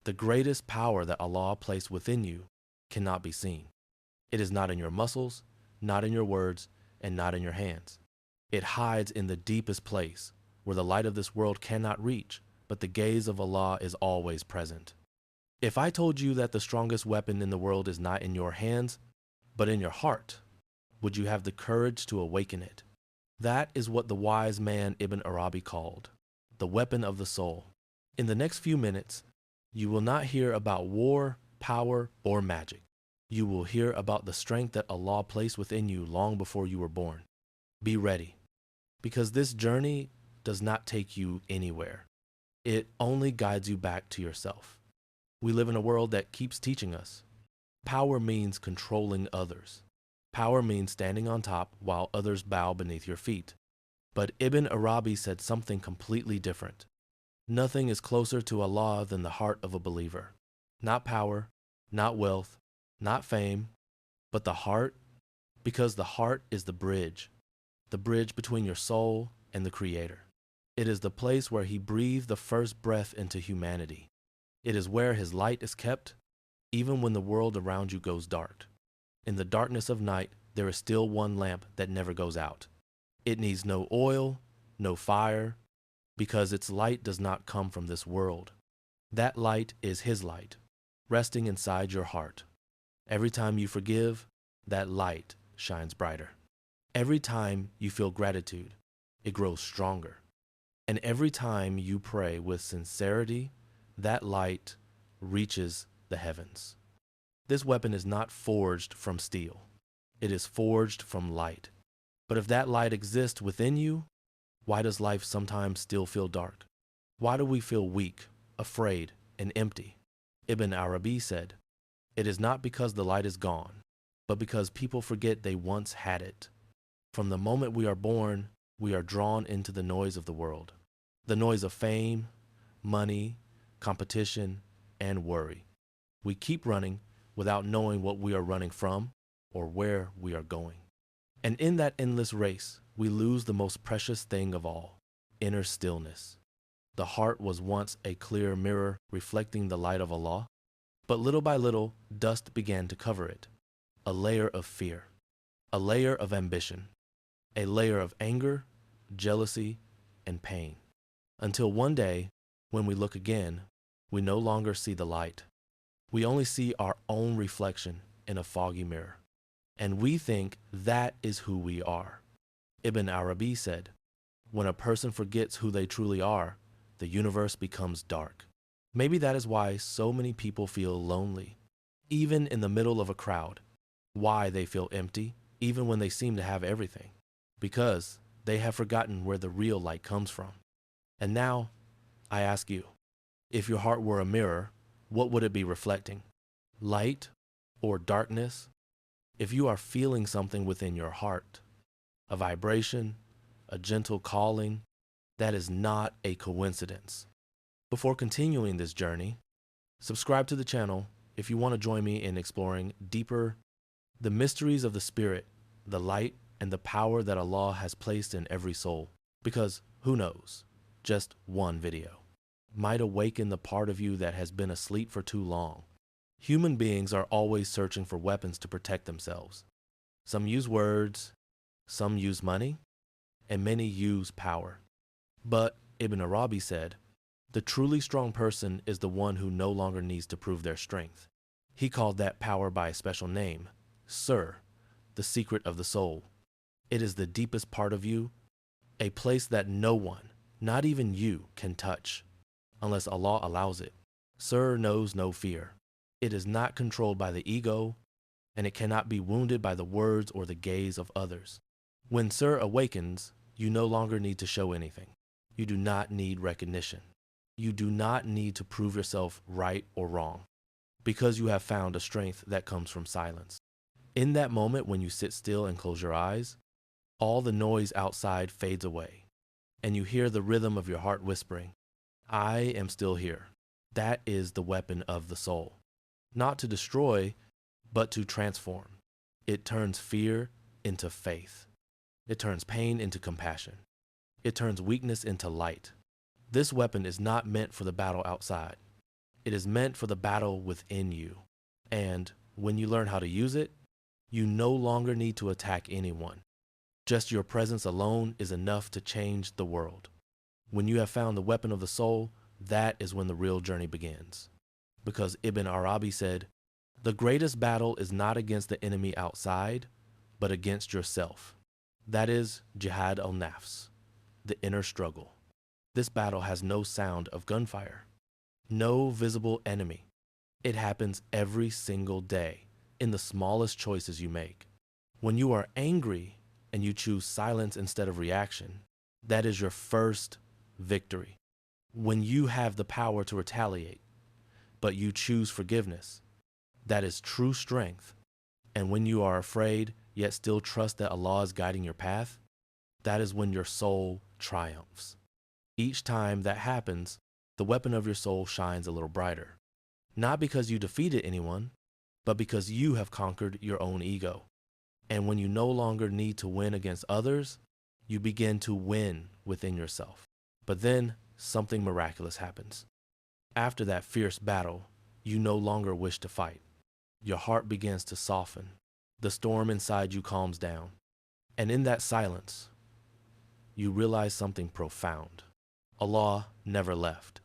The greatest power that Allah placed within you cannot be seen. It is not in your muscles, not in your words, and not in your hands. It hides in the deepest place where the light of this world cannot reach, but the gaze of Allah is always present. If I told you that the strongest weapon in the world is not in your hands, but in your heart, would you have the courage to awaken it? That is what the wise man Ibn Arabi called the weapon of the soul. In the next few minutes, you will not hear about war, power, or magic. You will hear about the strength that Allah placed within you long before you were born. Be ready, because this journey does not take you anywhere. It only guides you back to yourself. We live in a world that keeps teaching us. Power means controlling others. Power means standing on top while others bow beneath your feet. But Ibn Arabi said something completely different. Nothing is closer to Allah than the heart of a believer. Not power, not wealth, not fame, but the heart, because the heart is the bridge between your soul and the Creator. It is the place where He breathed the first breath into humanity. It is where His light is kept, even when the world around you goes dark. In the darkness of night, there is still one lamp that never goes out. It needs no oil, no fire, because its light does not come from this world. That light is His light, resting inside your heart. Every time you forgive, that light shines brighter. Every time you feel gratitude, it grows stronger. And every time you pray with sincerity, that light reaches the heavens. This weapon is not forged from steel. It is forged from light. But if that light exists within you, why does life sometimes still feel dark? Why do we feel weak, afraid, and empty? Ibn Arabi said, "It is not because the light is gone, but because people forget they once had it." From the moment we are born, we are drawn into the noise of the world. The noise of fame, money, competition, and worry. We keep running without knowing what we are running from or where we are going. And in that endless race, we lose the most precious thing of all, inner stillness. The heart was once a clear mirror reflecting the light of Allah, but little by little, dust began to cover it. A layer of fear, a layer of ambition, a layer of anger, jealousy, and pain. Until one day, when we look again, we no longer see the light. We only see our own reflection in a foggy mirror. And we think that is who we are. Ibn Arabi said, "When a person forgets who they truly are, the universe becomes dark." Maybe that is why so many people feel lonely, even in the middle of a crowd. Why they feel empty, even when they seem to have everything. Because they have forgotten where the real light comes from. And now, I ask you, if your heart were a mirror, what would it be reflecting? Light or darkness? If you are feeling something within your heart, a vibration, a gentle calling, that is not a coincidence. Before continuing this journey, subscribe to the channel if you want to join me in exploring deeper the mysteries of the spirit, the light, and the power that Allah has placed in every soul. Because who knows, just one video might awaken the part of you that has been asleep for too long. Human beings are always searching for weapons to protect themselves. Some use words, some use money, and many use power. But Ibn Arabi said, the truly strong person is the one who no longer needs to prove their strength. He called that power by a special name, Sir, the secret of the soul. It is the deepest part of you, a place that no one, not even you, can touch, unless Allah allows it. Sir knows no fear. It is not controlled by the ego, and it cannot be wounded by the words or the gaze of others. When Sir awakens, you no longer need to show anything. You do not need recognition. You do not need to prove yourself right or wrong, because you have found a strength that comes from silence. In that moment when you sit still and close your eyes, all the noise outside fades away, and you hear the rhythm of your heart whispering, "I am still here." That is the weapon of the soul. Not to destroy, but to transform. It turns fear into faith. It turns pain into compassion. It turns weakness into light. This weapon is not meant for the battle outside. It is meant for the battle within you. And when you learn how to use it, you no longer need to attack anyone. Just your presence alone is enough to change the world. When you have found the weapon of the soul, that is when the real journey begins. Because Ibn Arabi said, "The greatest battle is not against the enemy outside, but against yourself." That is jihad al-nafs, the inner struggle. This battle has no sound of gunfire, no visible enemy. It happens every single day in the smallest choices you make. When you are angry and you choose silence instead of reaction, that is your first victory. When you have the power to retaliate, but you choose forgiveness, that is true strength. And when you are afraid, yet still trust that Allah is guiding your path, that is when your soul triumphs. Each time that happens, the weapon of your soul shines a little brighter. Not because you defeated anyone, but because you have conquered your own ego. And when you no longer need to win against others, you begin to win within yourself. But then something miraculous happens. After that fierce battle, you no longer wish to fight. Your heart begins to soften. The storm inside you calms down. And in that silence, you realize something profound. Allah never left.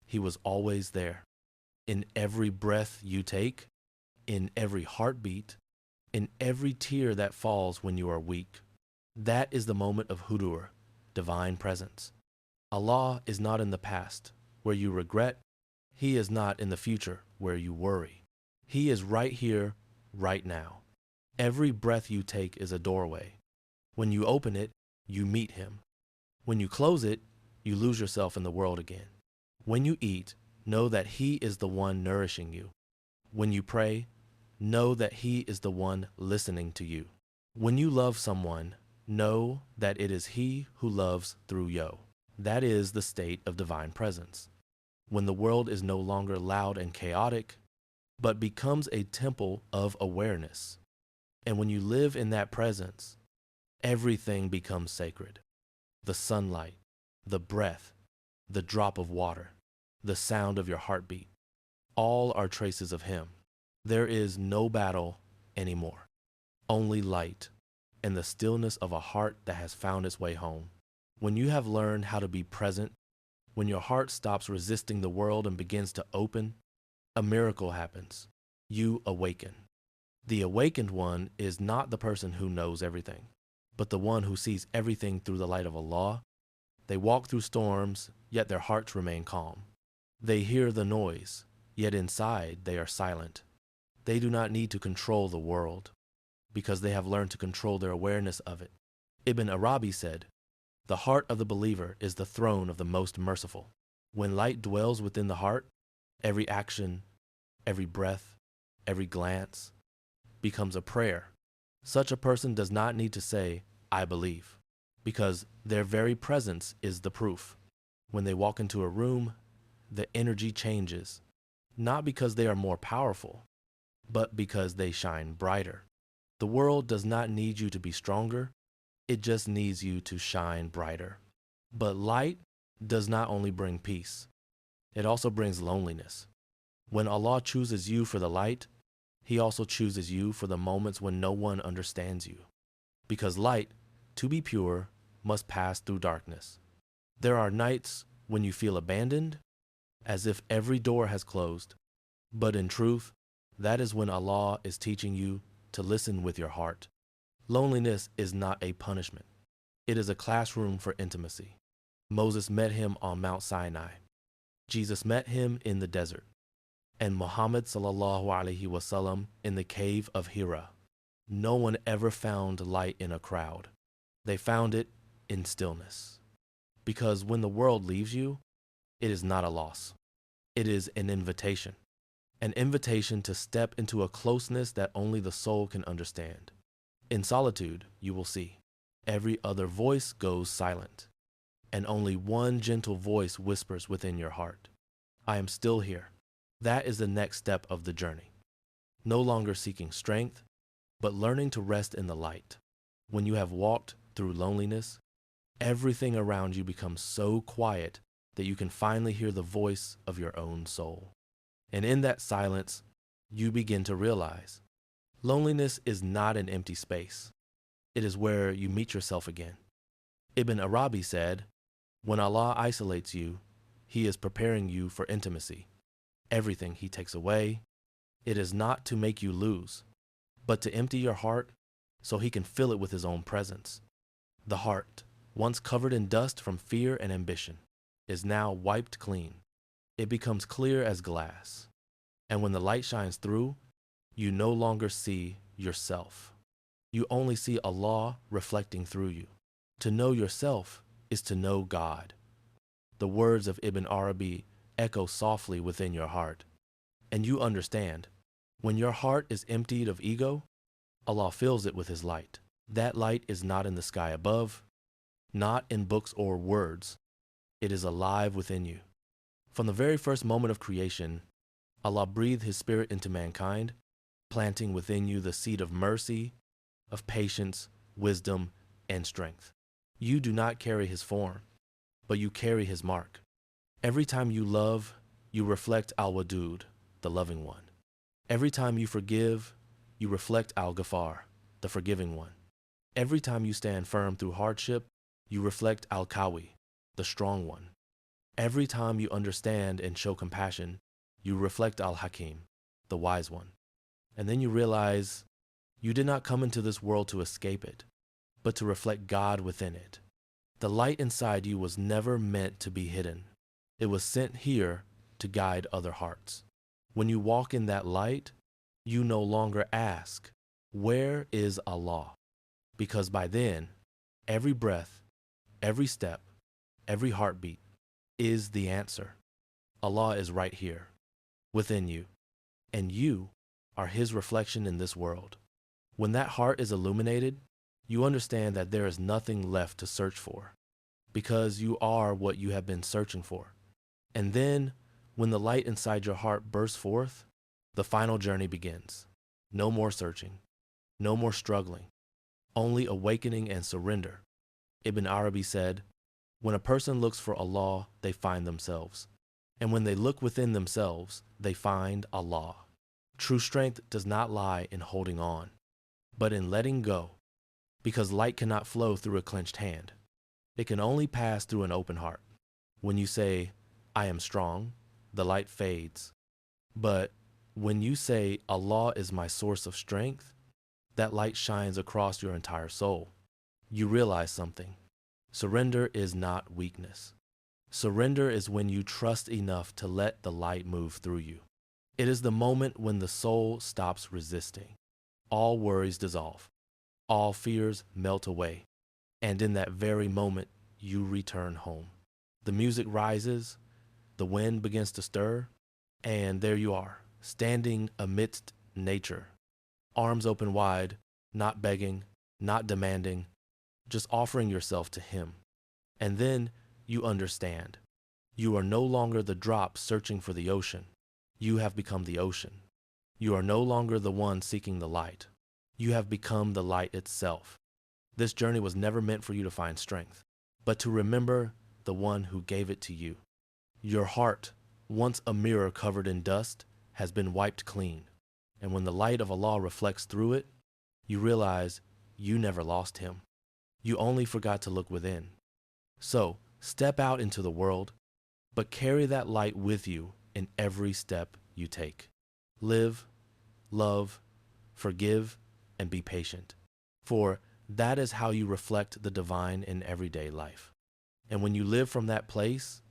He was always there. In every breath you take, in every heartbeat, in every tear that falls when you are weak. That is the moment of hudur, divine presence. Allah is not in the past, where you regret. He is not in the future, where you worry. He is right here, right now. Every breath you take is a doorway. When you open it, you meet Him. When you close it, you lose yourself in the world again. When you eat, know that He is the one nourishing you. When you pray, know that He is the one listening to you. When you love someone, know that it is He who loves through you. That is the state of divine presence. When the world is no longer loud and chaotic, but becomes a temple of awareness. And when you live in that presence, everything becomes sacred. The sunlight, the breath, the drop of water, the sound of your heartbeat, all are traces of Him. There is no battle anymore, only light and the stillness of a heart that has found its way home. When you have learned how to be present, when your heart stops resisting the world and begins to open, a miracle happens. You awaken. The awakened one is not the person who knows everything, but the one who sees everything through the light of Allah. They walk through storms, yet their hearts remain calm. They hear the noise, yet inside they are silent. They do not need to control the world, because they have learned to control their awareness of it. Ibn Arabi said, "The heart of the believer is the throne of the most merciful." When light dwells within the heart, every action, every breath, every glance becomes a prayer. Such a person does not need to say, "I believe," because their very presence is the proof. When they walk into a room, the energy changes, not because they are more powerful, but because they shine brighter. The world does not need you to be stronger, it just needs you to shine brighter. But light does not only bring peace, it also brings loneliness. When Allah chooses you for the light, He also chooses you for the moments when no one understands you. Because light, to be pure, must pass through darkness. There are nights when you feel abandoned, as if every door has closed. But in truth, that is when Allah is teaching you to listen with your heart. Loneliness is not a punishment. It is a classroom for intimacy. Moses met Him on Mount Sinai. Jesus met Him in the desert. And Muhammad sallallahu alaihi wasallam in the cave of Hira. No one ever found light in a crowd. They found it in stillness. Because when the world leaves you, it is not a loss. It is an invitation. An invitation to step into a closeness that only the soul can understand. In solitude, you will see, every other voice goes silent, and only one gentle voice whispers within your heart, "I am still here." That is the next step of the journey. No longer seeking strength, but learning to rest in the light. When you have walked through loneliness, everything around you becomes so quiet that you can finally hear the voice of your own soul. And in that silence, you begin to realize loneliness is not an empty space. It is where you meet yourself again. Ibn Arabi said, when Allah isolates you, He is preparing you for intimacy. Everything He takes away, it is not to make you lose, but to empty your heart so He can fill it with His own presence. The heart, once covered in dust from fear and ambition, is now wiped clean. It becomes clear as glass. And when the light shines through, you no longer see yourself. You only see Allah reflecting through you. To know yourself is to know God. The words of Ibn Arabi echo softly within your heart. And you understand, when your heart is emptied of ego, Allah fills it with His light. That light is not in the sky above, not in books or words. It is alive within you. From the very first moment of creation, Allah breathed His Spirit into mankind, planting within you the seed of mercy, of patience, wisdom, and strength. You do not carry His form, but you carry His mark. Every time you love, you reflect Al-Wadud, the loving one. Every time you forgive, you reflect Al-Ghafar, the forgiving one. Every time you stand firm through hardship, you reflect Al-Qawi, the strong one. Every time you understand and show compassion, you reflect Al-Hakim, the wise one. And then you realize you did not come into this world to escape it, but to reflect God within it. The light inside you was never meant to be hidden. It was sent here to guide other hearts. When you walk in that light, you no longer ask, where is Allah? Because by then, every breath, every step, every heartbeat is the answer. Allah is right here, within you, and you are His reflection in this world. When that heart is illuminated, you understand that there is nothing left to search for, because you are what you have been searching for. And then, when the light inside your heart bursts forth, the final journey begins. No more searching, no more struggling, only awakening and surrender. Ibn Arabi said, when a person looks for Allah, they find themselves. And when they look within themselves, they find Allah. True strength does not lie in holding on, but in letting go, because light cannot flow through a clenched hand. It can only pass through an open heart. When you say, I am strong, the light fades. But when you say, Allah is my source of strength, that light shines across your entire soul. You realize something. Surrender is not weakness. Surrender is when you trust enough to let the light move through you. It is the moment when the soul stops resisting. All worries dissolve. All fears melt away. And in that very moment, you return home. The music rises, the wind begins to stir, and there you are, standing amidst nature. Arms open wide, not begging, not demanding, just offering yourself to Him. And then you understand. You are no longer the drop searching for the ocean. You have become the ocean. You are no longer the one seeking the light. You have become the light itself. This journey was never meant for you to find strength, but to remember the one who gave it to you. Your heart, once a mirror covered in dust, has been wiped clean. And when the light of Allah reflects through it, you realize you never lost Him. You only forgot to look within. So, step out into the world, but carry that light with you in every step you take. Live, love, forgive, and be patient. For that is how you reflect the divine in everyday life. And when you live from that place,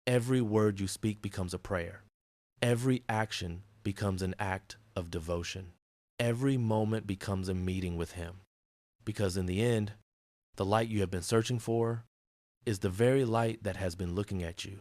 every word you speak becomes a prayer. Every action becomes an act of devotion. Every moment becomes a meeting with Him. Because in the end, the light you have been searching for is the very light that has been looking at you.